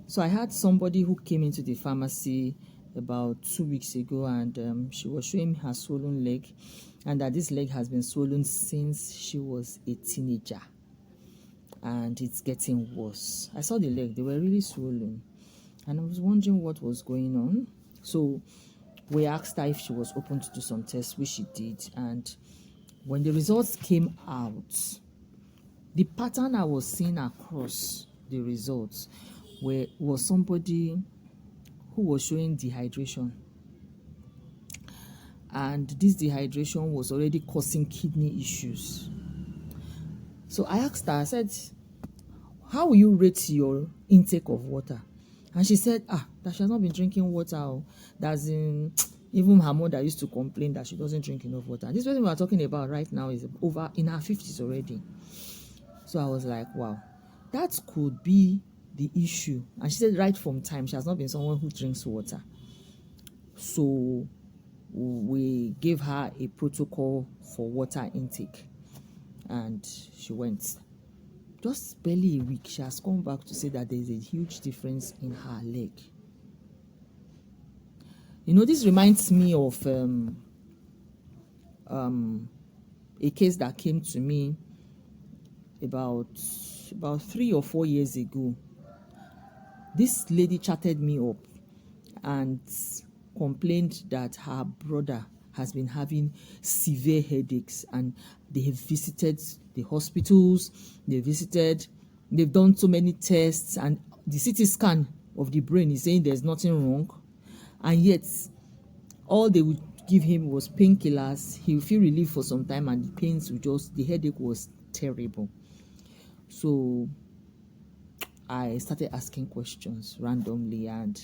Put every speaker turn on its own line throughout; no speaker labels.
So I had somebody who came into the pharmacy about 2 weeks ago, and she was showing me her swollen leg, and that this leg has been swollen since she was a teenager, and it's getting worse. I saw the leg, they were really swollen, and I was wondering what was going on. So we asked her if she was open to do some tests, which she did. And when the results came out, the pattern I was seeing across the results was somebody who was showing dehydration. And this dehydration was already causing kidney issues. So I asked her, I said, how will you rate your intake of water? And she said, that she has not been drinking water. That's even her mother used to complain that she doesn't drink enough water. And this person we are talking about right now is over in her 50s already. So I was like, wow, that could be the issue. And she said right from time, she has not been someone who drinks water. So we gave her a protocol for water intake, and she went. Just barely a week, she has come back to say that there is a huge difference in her leg. This reminds me of a case that came to me about 3 or 4 years ago. This lady chatted me up and complained that her brother has been having severe headaches, and they have visited the hospitals, they've done so many tests, and the CT scan of the brain is saying there's nothing wrong, and yet all they would give him was painkillers. He would feel relief for some time, and the headache was terrible. So I started asking questions randomly, and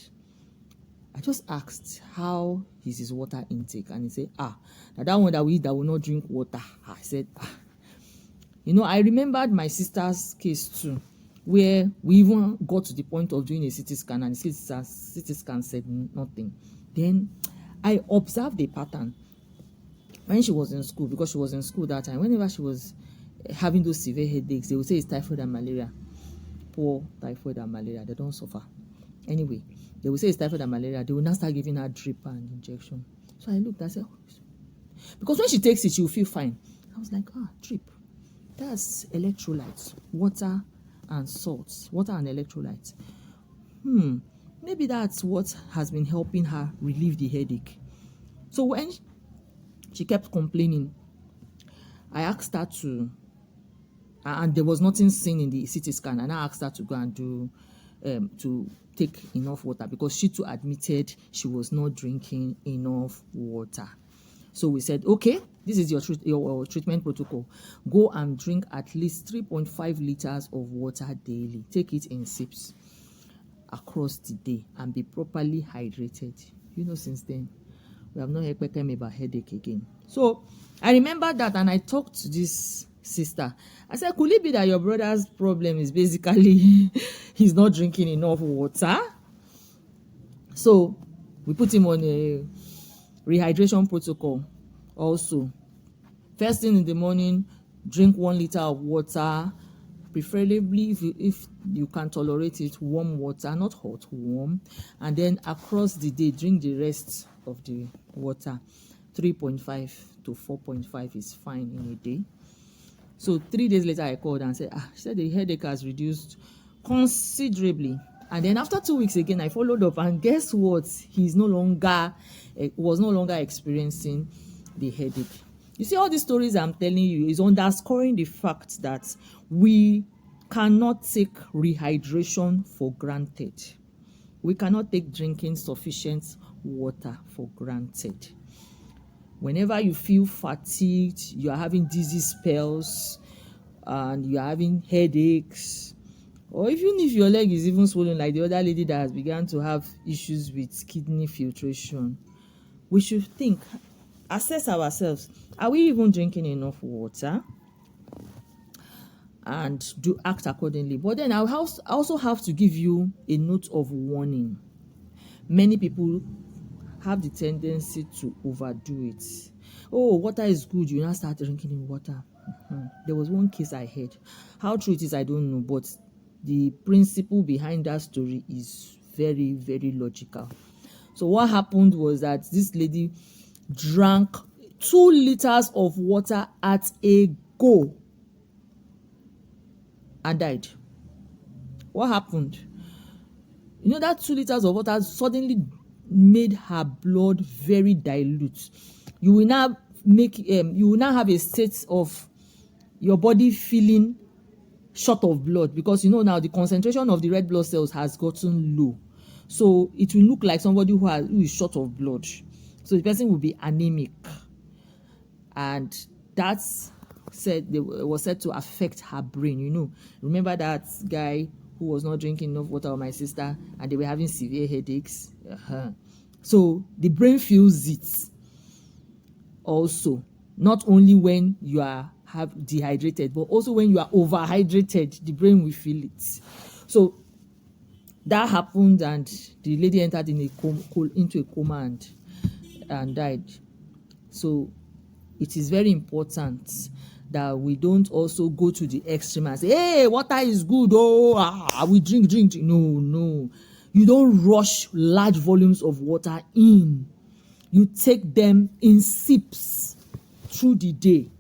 I just asked how is his water intake, and he said, that one that we eat that will not drink water. I said, I remembered my sister's case too, where we even got to the point of doing a CT scan, and the CT scan said nothing. Then I observed a pattern when she was in school, because she was in school that time. Whenever she was having those severe headaches, they would say it's typhoid and malaria. Poor typhoid and malaria, they don't suffer. Anyway, they will say it's typhoid and malaria. They will now start giving her drip and injection. So I looked, I said, because when she takes it, she will feel fine. I was like, drip. That's electrolytes, water and salts, water and electrolytes. Maybe that's what has been helping her relieve the headache. So when she kept complaining, I asked her and there was nothing seen in the CT scan, and I asked her to go and to take enough water, because she too admitted she was not drinking enough water. So we said, okay, this is your treatment protocol. Go and drink at least 3.5 liters of water daily. Take it in sips across the day and be properly hydrated. Since then, we have not heard about headache again. So I remember that, and I talked to this sister. I said, could it be that your brother's problem is basically he's not drinking enough water? So we put him on a rehydration protocol also. First thing in the morning, drink 1 liter of water, preferably if you can tolerate it, warm water, not hot, warm. And then across the day, drink the rest of the water. 3.5 to 4.5 is fine in a day. So 3 days later, I called and said, she said the headache has reduced considerably. And then after 2 weeks again, I followed up, and guess what? Was no longer experiencing the headache. You see, all these stories I'm telling you is underscoring the fact that we cannot take rehydration for granted. We cannot take drinking sufficient water for granted. Whenever you feel fatigued, you are having dizzy spells, and you are having headaches, or even if your leg is even swollen like the other lady that has begun to have issues with kidney filtration, we should assess ourselves. Are we even drinking enough water? And do act accordingly. But then I also have to give you a note of warning. Many people have the tendency to overdo it. Water is good, you now start drinking in water. There was one case I heard. How true it is, I don't know, but the principle behind that story is very, very logical. So what happened was that this lady drank 2 liters of water at a go and died. What happened? You know, that 2 liters of water suddenly made her blood very dilute. You will now have a state of your body feeling short of blood, because you know now the concentration of the red blood cells has gotten low. So it will look like somebody who is short of blood. So the person will be anemic. And that's was said to affect her brain. You know, remember that guy who was not drinking enough water, or my sister, and they were having severe headaches? So the brain feels it also, not only when you are dehydrated, but also when you are overhydrated, the brain will feel it. So that happened, and the lady entered into a coma and died. So it is very important that we don't also go to the extreme and say, hey, water is good, we drink. No. You don't rush large volumes of water in. You take them in sips through the day.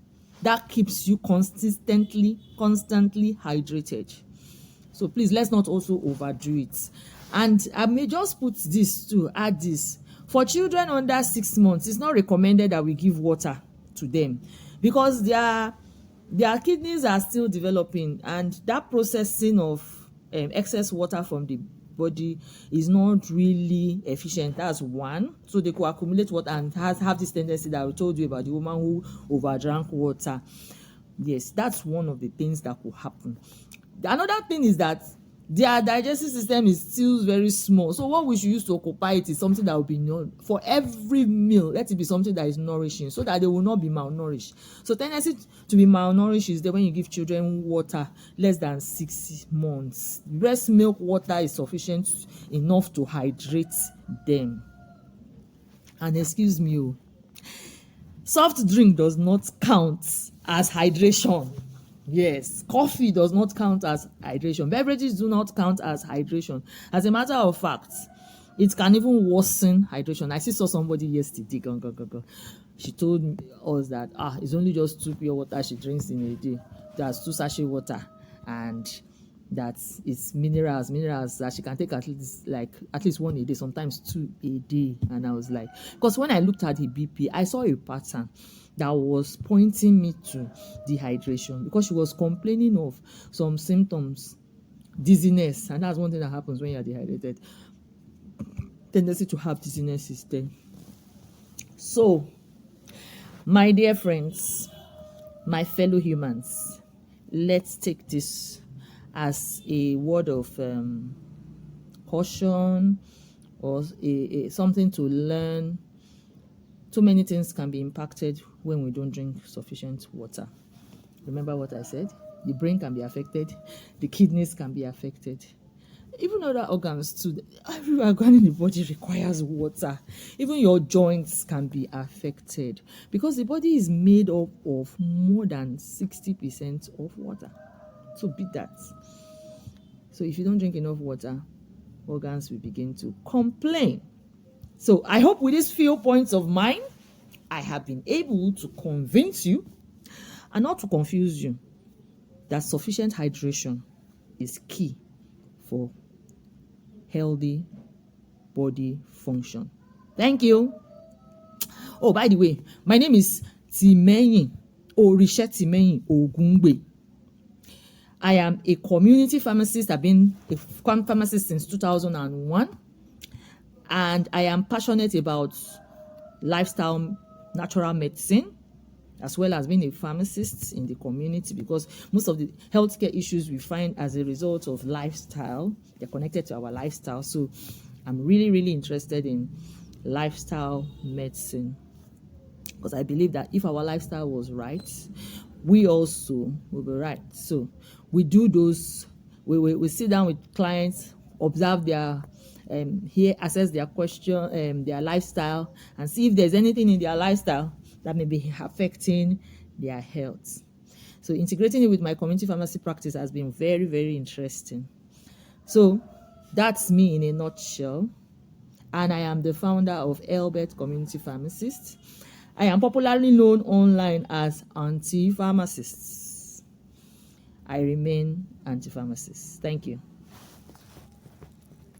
That keeps you constantly hydrated. So please, let's not also overdo it. And I may just add this. For children under 6 months, it's not recommended that we give water to them, because their kidneys are still developing, and that processing of excess water from the body is not really efficient. That's one. So they could accumulate water and have this tendency that I told you about, the woman who overdrank water. Yes, that's one of the things that could happen. Another thing is that their digestive system is still very small. So what we should use to occupy it is something that will be for every meal. Let it be something that is nourishing, so that they will not be malnourished. So tendency to be malnourished is that when you give children water less than 6 months, breast milk water is sufficient enough to hydrate them. And excuse me, soft drink does not count as hydration. Yes, coffee does not count as hydration. Beverages do not count as hydration. As a matter of fact, it can even worsen hydration. I saw somebody yesterday. She told us that it's only just 2 pure water she drinks in a day. That's 2 sachet water, and that it's minerals that she can take at least 1 a day, sometimes 2 a day. And I was like, because when I looked at the BP, I saw a pattern that was pointing me to dehydration, because she was complaining of some symptoms, dizziness, and that's one thing that happens when you're dehydrated. Tendency to have dizziness is there. So, my dear friends, my fellow humans, let's take this as a word of caution, or something to learn. Too many things can be impacted when we don't drink sufficient water. Remember what I said? The brain can be affected, the kidneys can be affected, even other organs too. Every organ in the body requires water. Even your joints can be affected, because the body is made up of more than 60% of water. So beat that. So if you don't drink enough water, organs will begin to complain. So I hope with these few points of mine, I have been able to convince you, and not to confuse you, that sufficient hydration is key for healthy body function. Thank you. Oh, by the way, my name is Timeyin Orishe Timeyin Ogungbe. I am a community pharmacist. I've been a pharmacist since 2001. And I am passionate about lifestyle natural medicine, as well as being a pharmacist in the community, because most of the healthcare issues we find as a result of lifestyle, they're connected to our lifestyle. So I'm really, really interested in lifestyle medicine, because I believe that if our lifestyle was right, we also will be right. So we do those, we sit down with clients, observe their assess their question, their lifestyle, and see if there's anything in their lifestyle that may be affecting their health. So integrating it with my community pharmacy practice has been very, very interesting. So that's me in a nutshell. And I am the founder of Elbert Community Pharmacists. I am popularly known online as Anti-Pharmacists. I remain Anti-Pharmacist. Thank you.